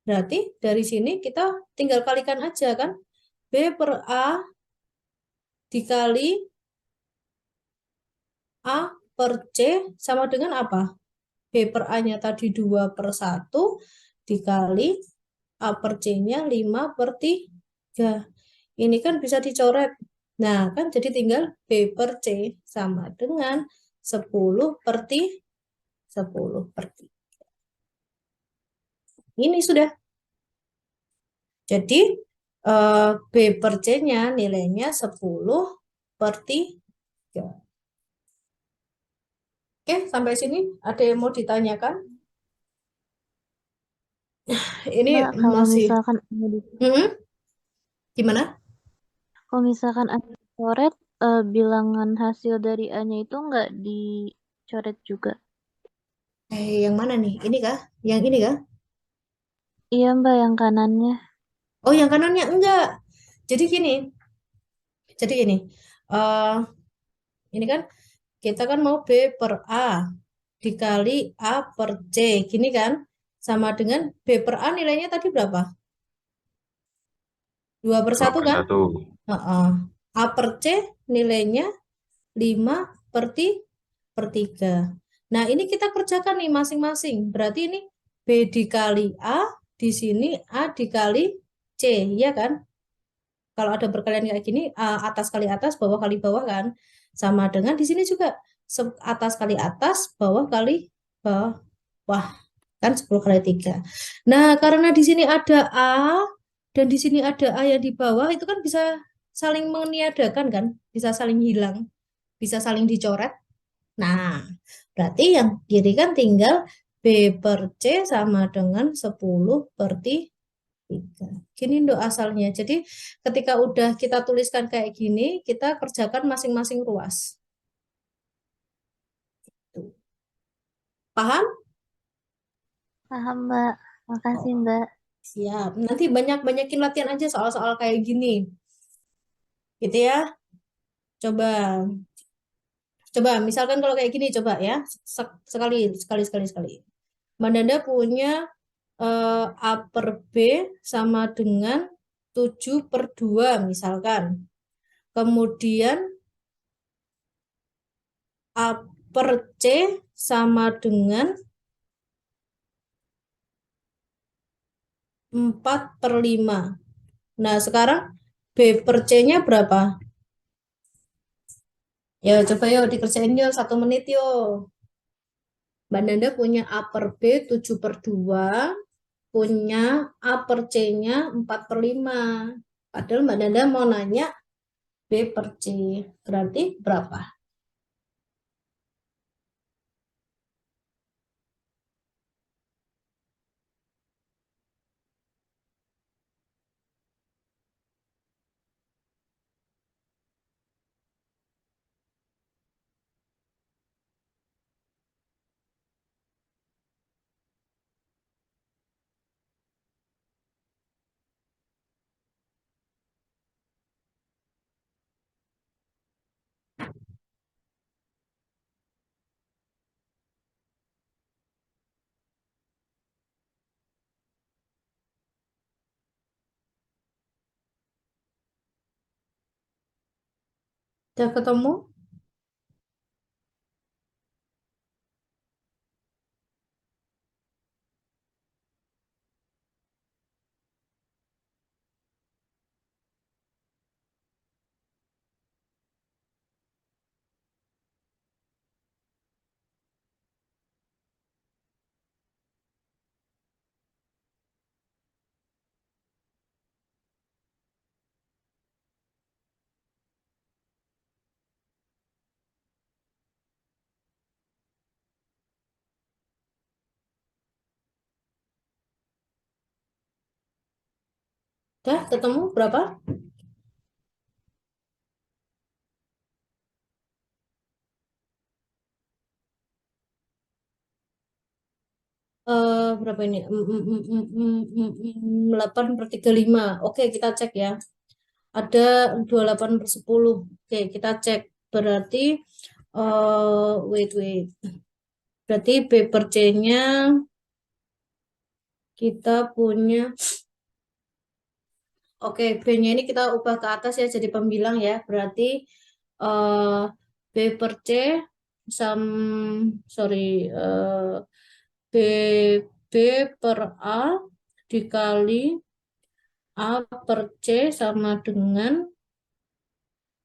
Berarti dari sini kita tinggal kalikan aja kan. B per A dikali A per C sama dengan apa? B per A-nya tadi 2/1 dikali A per C-nya 5/3. Ini kan bisa dicoret. Nah, kan jadi tinggal B per C sama dengan 10/3. Ini sudah. Jadi B per C-nya nilainya 10/3. Oke, sampai sini ada yang mau ditanyakan? Ini Mbak, kalau masih misalkan Mm-mm. Gimana? kalau misalkan ada dicoret, bilangan hasil dari A-nya itu nggak dicoret juga. Yang mana nih? Ini kah? Yang ini kah? Iya Mbak, yang kanannya. Oh, yang kanannya enggak. Jadi gini, jadi gini. eh ini kan kita kan mau B per A dikali A per C, gini kan? Sama dengan B per A nilainya tadi berapa? 2 per 1 2 per kan? 1. Heeh. A per C nilainya 5 per 3. Nah, ini kita kerjakan nih masing-masing. Berarti ini B dikali A, di sini A dikali C, ya kan? Kalau ada perkalian kayak gini, atas kali atas, bawah kali bawah kan? Sama dengan di sini juga atas kali atas, bawah kali bawah. Wah, kan 10 kali 3. Nah, karena di sini ada A dan di sini ada A yang di bawah, itu kan bisa saling meniadakan kan? Bisa saling hilang, bisa saling dicoret. Nah, berarti yang kiri kan tinggal B per C sama dengan 10 per 3. Gini untuk asalnya. Jadi ketika udah kita tuliskan kayak gini, kita kerjakan masing-masing ruas. Tuh. Paham? Paham Mbak. Makasih Oh, Mbak. siap. Nanti banyak-banyakin latihan aja soal-soal kayak gini. Gitu ya. Coba. Coba misalkan kalau kayak gini coba ya. Sekali sekali sekali sekali. Mbak Nanda punya A per B sama dengan 7 per 2 misalkan. Kemudian A per C sama dengan 4 per 5. Nah, sekarang B per C-nya berapa? Ya, coba yuk dikerjain yuk 1 menit yuk. Mbak Nanda punya A per B 7 per 2, punya A per C-nya 4 per 5. Padahal Mbak Nanda mau nanya B per C. Berarti berapa? Udah ketemu? Udah ketemu berapa? Berapa ini? 8 per 35. Oke, kita cek ya. Ada 28 per 10. Oke, kita cek. Berarti, wait. Berarti B per C-nya kita punya, oke, B-nya ini kita ubah ke atas ya, jadi pembilang ya. Berarti, eh B per C, sam, sorry, B, B per A dikali A per C sama dengan,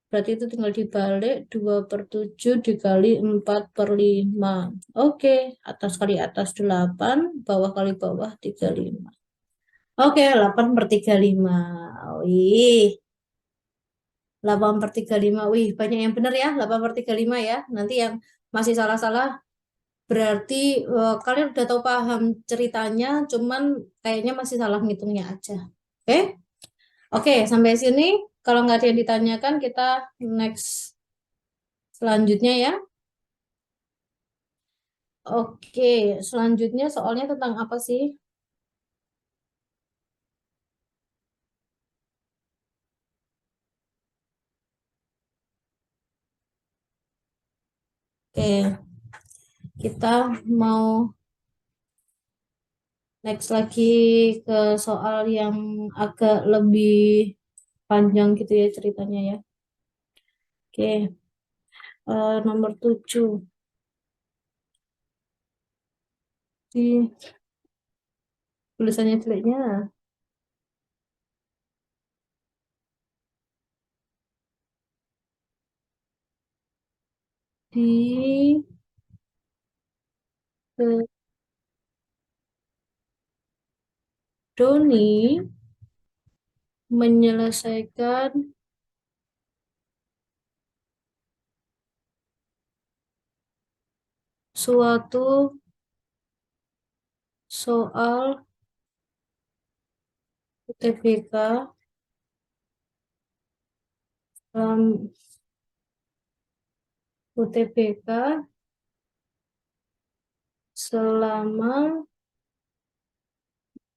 berarti itu tinggal dibalik 2 per 7 dikali 4 per 5. Oke, atas kali atas 8, bawah kali bawah 35. Oke, 8 per 35. Wih, 8 per 35. Wih, banyak yang benar ya, 8 per 35 ya. Nanti yang masih salah-salah Berarti kalian udah tahu paham ceritanya, cuman kayaknya masih salah ngitungnya aja. Oke? Oke, sampai sini. Kalau nggak ada yang ditanyakan, kita next selanjutnya ya. Oke, selanjutnya soalnya tentang apa sih? Oke, kita mau next lagi ke soal yang agak lebih panjang gitu ya ceritanya ya. Oke, nomor 7. Di tulisannya jeleknya. Di Doni menyelesaikan suatu soal UTBK dalam UTBK selama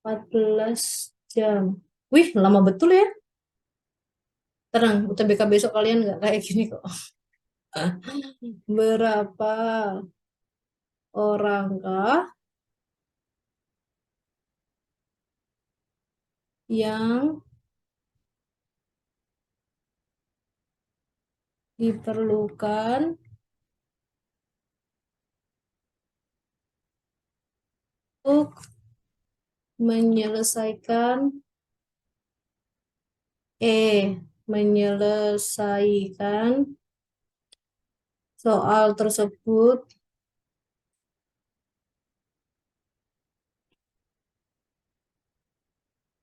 14 jam. Wih, lama betul ya. Tenang, UTBK besok kalian nggak kayak gini kok. Berapa orangkah yang diperlukan untuk menyelesaikan menyelesaikan soal tersebut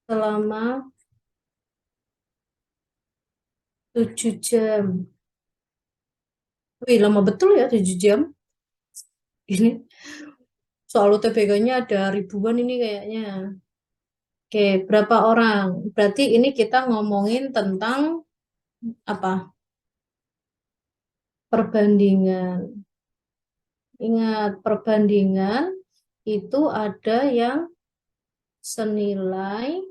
selama 7 jam. Wih, lama betul ya 7 jam. Ini soal UTBK-nya ada ribuan ini kayaknya. Oke, berapa orang? Berarti ini kita ngomongin tentang apa? Perbandingan. Ingat, perbandingan itu ada yang senilai,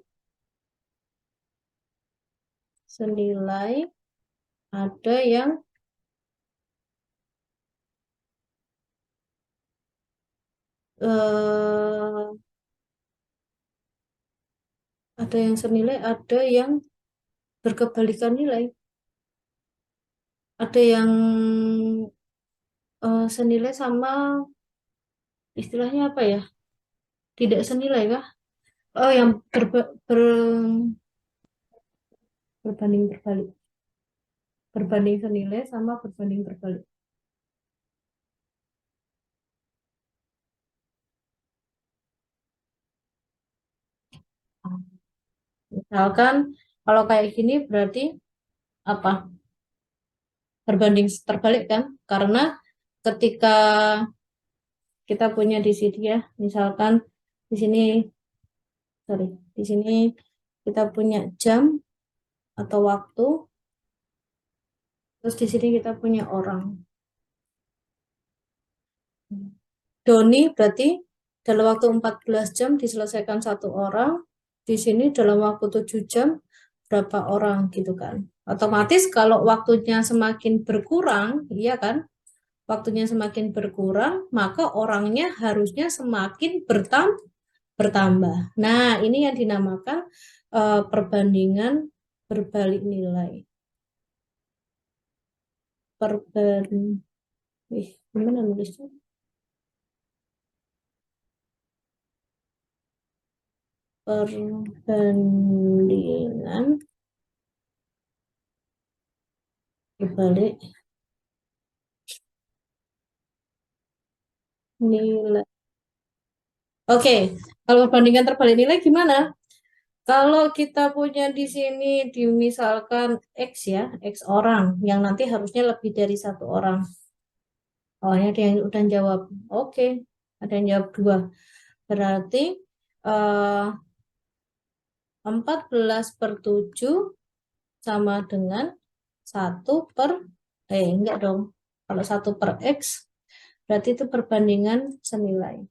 ada yang eh, senilai, ada yang berkebalikan nilai, ada yang senilai sama istilahnya apa ya? Tidak senilai kah? Oh, yang berbanding berbalik. Berbanding senilai sama berbanding berbalik. Misalkan kalau kayak gini berarti apa? Berbanding terbalik kan? Karena ketika kita punya di sini ya, misalkan di sini, sorry, di sini kita punya jam atau waktu, terus di sini kita punya orang. Doni berarti dalam waktu 14 jam diselesaikan satu orang, di sini dalam waktu 7 jam berapa orang gitu kan. Otomatis kalau waktunya semakin berkurang, iya kan? Waktunya semakin berkurang, maka orangnya harusnya semakin bertambah. Nah, ini yang dinamakan perbandingan berbalik nilai. Gimana nulisnya? Perbandingan berbalik nilai. Oke, kalau perbandingan terbalik nilai gimana? Kalau kita punya di sini misalkan X ya, X orang, yang nanti harusnya lebih dari satu orang. Oh, ini ada yang udah jawab. Oke, ada yang jawab 2. Berarti eh 14/7 sama dengan 1/, enggak dong. Kalau 1/x, berarti itu perbandingan senilai.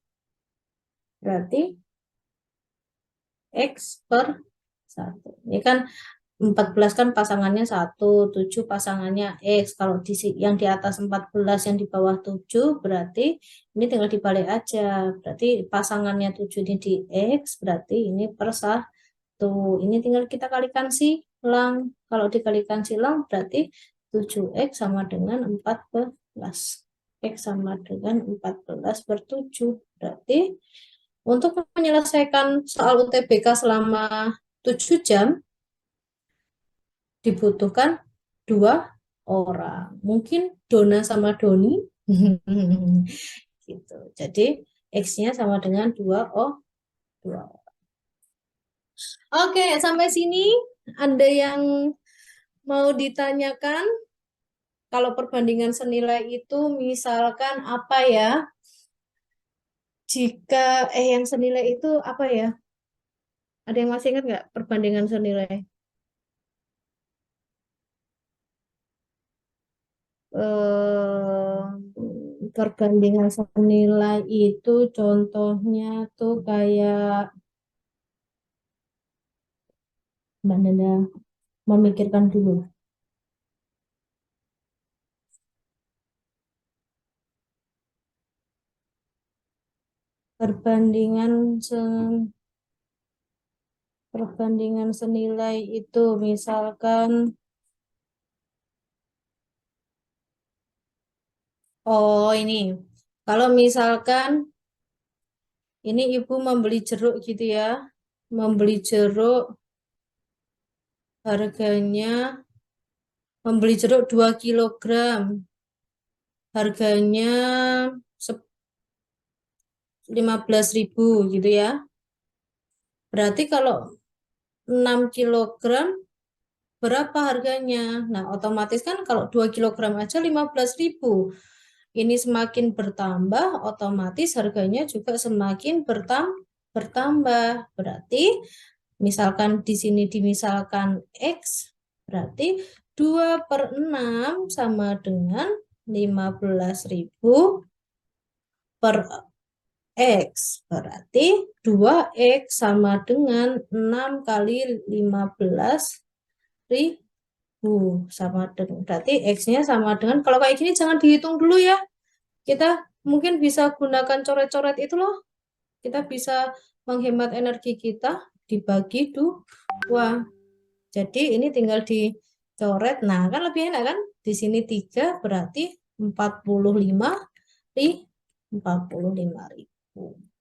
Berarti x/1. Ini kan 14 kan pasangannya 1, 7 pasangannya X. Kalau yang di atas 14, yang di bawah 7, berarti ini tinggal dibalik aja. Berarti pasangannya 7 ini di X, berarti ini per 1. Ini tinggal kita kalikan silang. Kalau dikalikan silang, berarti 7X sama dengan 14. X sama dengan 14/7. Berarti untuk menyelesaikan soal UTBK selama 7 jam, dibutuhkan 2 orang. Mungkin Dona sama Doni. Gitu. Jadi X-nya sama dengan 2 orang. Oke, sampai sini ada yang mau ditanyakan? Kalau perbandingan senilai itu misalkan apa ya? Jika yang senilai itu apa ya? Ada yang masih ingat nggak perbandingan senilai? eh, Perbandingan senilai itu contohnya tuh kayak Mbak Nanda memikirkan dulu. Perbandingan senilai itu misalkan ini kalau misalkan ini ibu membeli jeruk gitu ya, membeli jeruk harganya, membeli jeruk 2 kilogram, harganya 15.000 gitu ya. Berarti kalau 6 kilogram berapa harganya? Nah, otomatis kan kalau 2 kilogram aja 15.000. Ini semakin bertambah, otomatis harganya juga semakin bertambah. Berarti misalkan di sini dimisalkan X, berarti 2/6 sama dengan 15.000 per X. Berarti 2X sama dengan 6 kali 15.000 sama dengan, berarti X-nya sama dengan, kalau kayak gini jangan dihitung dulu ya. Kita mungkin bisa gunakan coret-coret itu loh. Kita bisa menghemat energi kita dibagi 2. Jadi ini tinggal dicoret. Nah, kan lebih enak kan? Di sini 3 berarti 45.000.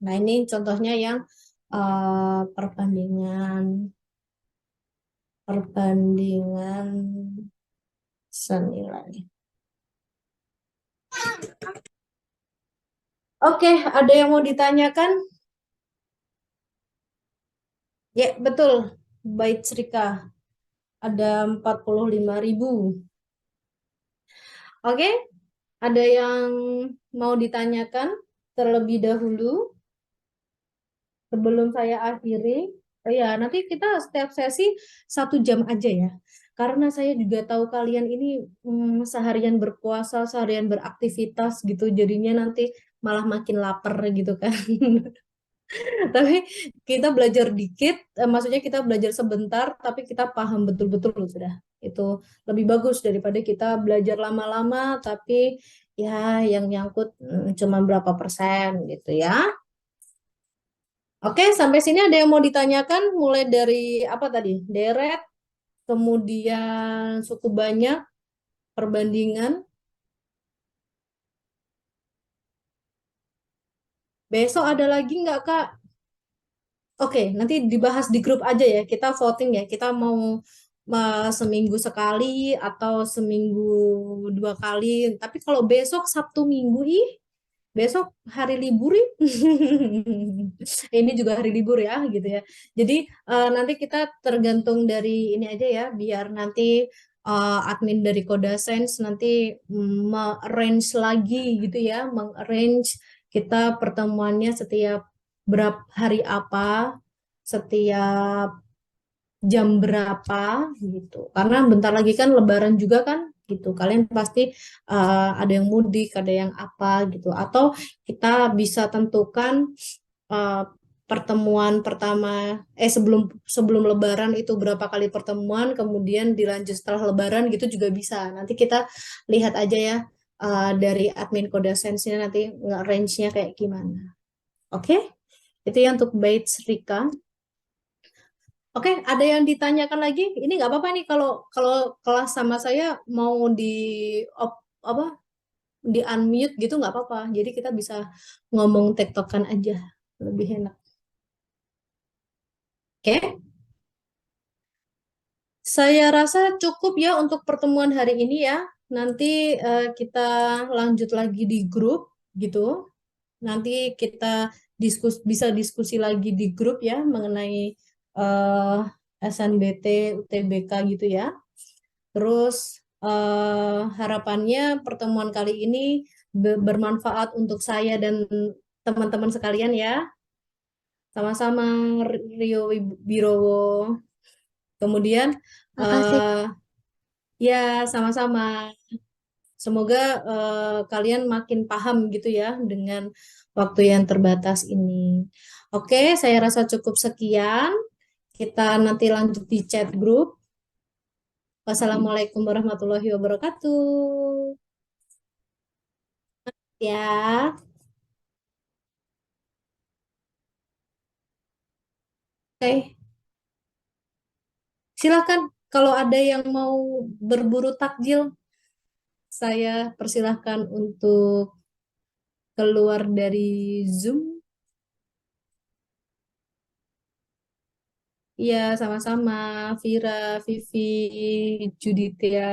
Nah, ini contohnya yang perbandingan senilai. Oke, ada yang mau ditanyakan? Ya, betul. Bait Srika. Ada 45.000. Oke, ada yang mau ditanyakan terlebih dahulu sebelum saya akhiri? Ya, nanti kita setiap sesi 1 jam aja ya. Karena saya juga tahu kalian ini seharian berpuasa, seharian beraktivitas gitu, jadinya nanti malah makin lapar gitu kan. Tapi kita belajar dikit, maksudnya kita belajar sebentar, tapi kita paham betul-betul sudah. Itu lebih bagus daripada kita belajar lama-lama, tapi ya yang nyangkut cuma berapa persen gitu ya. Oke, sampai sini ada yang mau ditanyakan? Mulai dari apa tadi? Deret, kemudian suku banyak, perbandingan. Besok ada lagi nggak, Kak? Oke, nanti dibahas di grup aja ya. Kita voting ya. Kita mau seminggu sekali atau seminggu 2 kali. Tapi kalau besok Sabtu Minggu, besok hari libur ih. Ini juga hari libur ya, gitu ya. Jadi nanti kita tergantung dari ini aja ya, biar nanti admin dari Koda Sense nanti arrange lagi gitu ya, meng-arrange kita pertemuannya setiap berapa hari apa, setiap jam berapa gitu. Karena bentar lagi kan Lebaran juga kan gitu. Kalian pasti ada yang mudik, ada yang apa gitu. Atau kita bisa tentukan uh, pertemuan pertama sebelum sebelum Lebaran itu berapa kali pertemuan, kemudian dilanjut setelah Lebaran gitu juga bisa. Nanti kita lihat aja ya dari admin Koda Sense-nya nanti range-nya kayak gimana. Oke? Itu ya untuk batch Rika. Oke, ada yang ditanyakan lagi? Ini nggak apa-apa nih kalau kalau kelas sama saya mau di apa di unmute gitu nggak apa-apa. Jadi kita bisa ngomong tektokan aja, lebih enak. Oke, saya rasa cukup ya untuk pertemuan hari ini ya. Nanti kita lanjut lagi di grup gitu. Nanti kita bisa diskusi lagi di grup ya mengenai eh, SNBT, UTBK gitu ya. Terus harapannya pertemuan kali ini bermanfaat untuk saya dan teman-teman sekalian ya. Sama-sama Rio Wibowo. Kemudian Makasih. ya sama-sama. Semoga kalian makin paham gitu ya dengan waktu yang terbatas ini. Oke, saya rasa cukup sekian. Kita nanti lanjut di chat grup. Wassalamualaikum warahmatullahi wabarakatuh. Ya, oke. Silakan kalau ada yang mau berburu takjil, saya persilahkan untuk keluar dari Zoom. Iya, sama-sama. Vira, Vivi, Judithia.